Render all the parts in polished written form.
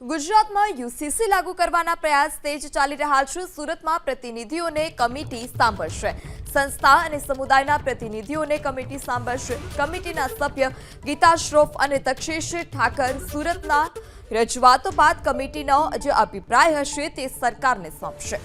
ગુજરાતમાં યુસીસી લાગુ કરવાના પ્રયાસ તેજ ચાલી રહ્યા છે। સુરતમાં પ્રતિનિધિઓને કમિટી સાંભળશે। સંસ્થા અને સમુદાયના પ્રતિનિધિઓને કમિટી સાંભળશે। કમિટીના સભ્ય ગીતા શ્રોફ અને દક્ષેશ ઠાકર સુરતના રજૂઆતો બાદ કમિટીનો જે અભિપ્રાય હશે તે સરકારને સોંપશે।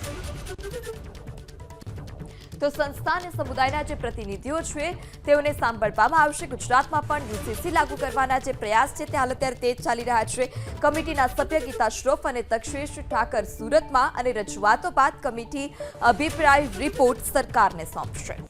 તો સંસ્થા અને સમુદાયના જે પ્રતિનિધિઓ છે તેઓને સાંભળવામાં આવશે। ગુજરાતમાં પણ યુસીસી લાગુ કરવાના જે પ્રયાસ છે તે હાલ અત્યારે તેજ ચાલી રહ્યા છે। કમિટીના સભ્ય ગીતા શ્રોફ અને દક્ષેશ ઠાકર સુરતમાં અને રજૂઆતો બાદ કમિટી અભિપ્રાય રિપોર્ટ સરકારને સોંપશે।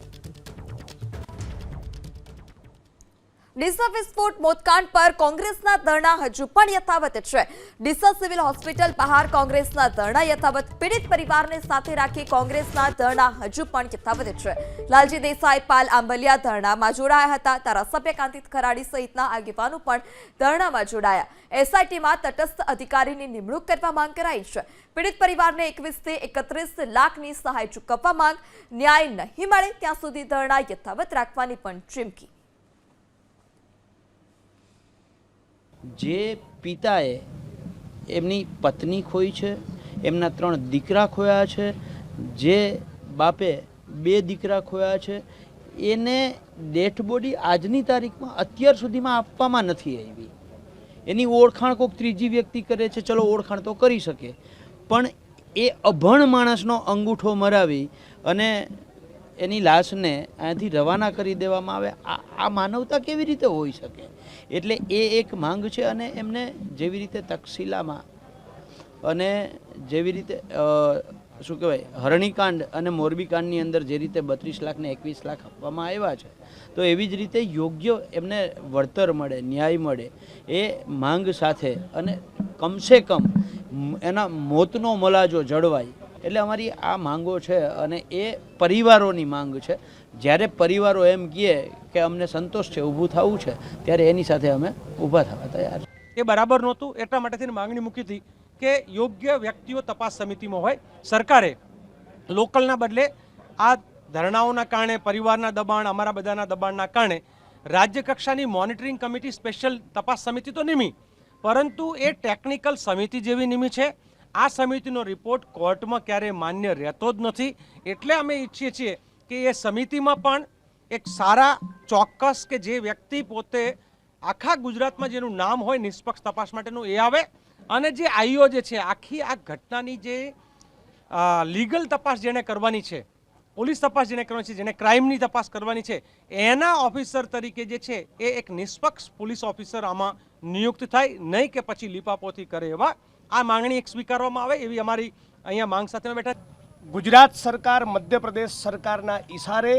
ડીસા વિસ્ફોટ મોતકાંડ પર કોંગ્રેસના ધરણા હજુ પણ યથાવત છે। ડીસા સિવિલ હોસ્પિટલ બહાર કોંગ્રેસના ધરણા યથાવત। પીડિત પરિવારને સાથે રાખી કોંગ્રેસના ધરણા હજુ પણ યથાવત છે। લાલજી દેસાઈ, પાલ આંબલિયા ધરણામાં જોડાયા હતા। ધારાસભ્ય કાંતિત ખરાડી સહિતના આગેવાનો પણ ધરણામાં જોડાયા। એસઆઈટીમાં તટસ્થ અધિકારીની નિમણૂક કરવા માંગ કરાઈ છે। પીડિત પરિવારને 21 થી 31 લાખની સહાય ચૂકવવા માંગ। ન્યાય નહીં મળે ત્યાં સુધી ધરણા યથાવત રાખવાની પણ ચીમકી। જે પિતાએ એમની પત્ની ખોઈ છે, એમના 3 દીકરા ખોયા છે, જે બાપે 2 દીકરા ખોયા છે, એને ડેથ બોડી આજની તારીખમાં અત્યાર સુધીમાં આપવામાં નથી આવી। એની ઓળખાણ કોઈક ત્રીજી વ્યક્તિ કરે છે, ચલો ઓળખાણ તો કરી શકે, પણ એ અભણ માણસનો અંગૂઠો મરાવી અને એની લાશને અહીંયાથી રવાના કરી દેવામાં આવે, આ માનવતા કેવી રીતે હોઈ શકે? એટલે એ એક માંગ છે। અને એમને જેવી રીતે તક્ષશિલામાં અને જેવી રીતે શું કહેવાય હરણીકાંડ અને મોરબીકાંડની અંદર જે રીતે 32 લાખ ને 21 લાખ આપવામાં આવ્યા છે, તો એવી જ રીતે યોગ્ય એમને વળતર મળે, ન્યાય મળે એ માંગ સાથે અને કમસે કમ એના મોતનો મલાજો જળવાય, એટલે અમારી આ માંગો છે અને એ પરિવારોની માંગ છે। જ્યારે પરિવારો એમ કહે કે અમને સંતોષ છે, ઊભું થવું છે, ત્યારે એની સાથે અમે ઊભા થવા તૈયાર છે। એ બરાબર નહોતું, એટલા માટે થઈને માંગણી મૂકી હતી કે યોગ્ય વ્યક્તિઓ તપાસ સમિતિમાં હોય। સરકારે લોકલના બદલે આ ધરણાઓના કારણે, પરિવારના દબાણ, અમારા બધાના દબાણના કારણે રાજ્ય કક્ષાની મોનિટરિંગ કમિટી, સ્પેશિયલ તપાસ સમિતિ તો નિમી, પરંતુ એ ટેકનિકલ સમિતિ જેવી નિમી છે। આ સમિતિનો રિપોર્ટ કોર્ટમાં ક્યારેય માન્ય રહેતો જ નથી। એટલે અમે ઈચ્છીએ છીએ કે એ સમિતિમાં પણ એક સારા ચોક્કસ કે જે વ્યક્તિ પોતે આખા ગુજરાતમાં જેનું નામ હોય નિષ્પક્ષ તપાસ માટેનું એ આવે, અને જે આઈઓ જે છે આખી આ ઘટનાની જે લીગલ તપાસ જેણે કરવાની છે, પોલીસ તપાસ જેને કરવાની છે, જેને ક્રાઇમની તપાસ કરવાની છે, એના ઓફિસર તરીકે જે છે એ એક નિષ્પક્ષ પોલીસ ઓફિસર આમાં નિયુક્ત થાય, નહીં કે પછી લીપાપોથી કરે એવા। આ માંગણી એક સ્વીકારવામાં આવે એવી અમારી અહીંયા માંગ સાથે બેઠા। ગુજરાત સરકાર મધ્યપ્રદેશ સરકારના ઈશારે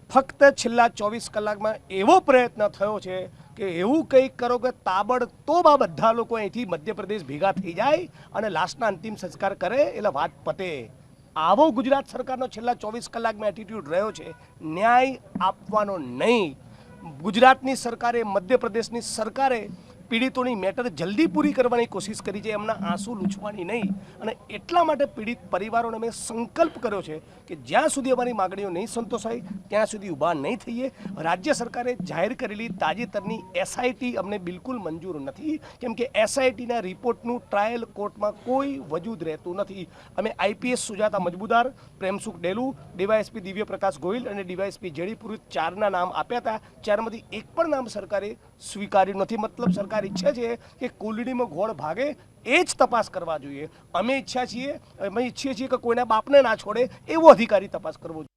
ફક્ત છેલ્લા 24 કલાકમાં એવો પ્રયત્ન થયો છે કે એવું કંઈક કરો કે તાબડતોબ આ બધા લોકો અહીંથી મધ્યપ્રદેશ ભેગા થઈ જાય અને લાશના અંતિમ સંસ્કાર કરે એટલે વાત પતે। આવો ગુજરાત સરકારનો છેલ્લા 24 કલાકમાં એટીટ્યૂડ રહ્યો છે, ન્યાય આપવાનો નહીં। ગુજરાતની સરકારે, મધ્યપ્રદેશની સરકારે પીડિતોની મેટર જલ્દી પૂરી કરવાની કોશિશ કરી છે, એમના આંસુ લૂછવાની નહીં। અને એટલા માટે પીડિત પરિવારોને મેં સંકલ્પ કર્યો છે કે જ્યાં સુધી અમારી માગણીઓ નહીં સંતોષાય ત્યાં સુધી ઊભા નહીં થઈએ। રાજ્ય સરકારે જાહેર કરેલી તાજેતરની એસઆઈટી અમને બિલકુલ મંજૂર નથી, કેમ કે એસઆઈટીના રિપોર્ટનું ટ્રાયલ કોર્ટમાં કોઈ વજૂદ રહેતું નથી। અમે આઈપીએસ સુજાતા મજબૂદાર, પ્રેમસુખ ડેલુ, ડીવાયએસપી દિવ્યપ્રકાશ ગોહિલ અને ડીવાયએસપી જેડી પુરોહિત 4ના નામ આપ્યા હતા। 4માંથી એક પણ નામ સરકારે સ્વીકાર્યું નથી। મતલબ સરકાર ઈચ્છે છે કે કુલડીમાં ઘોડ ભાગે એ જ તપાસ કરવા જોઈએ। અમે ઈચ્છીએ છીએ કે કોઈના બાપને ના છોડે એવો અધિકારી તપાસ કરવો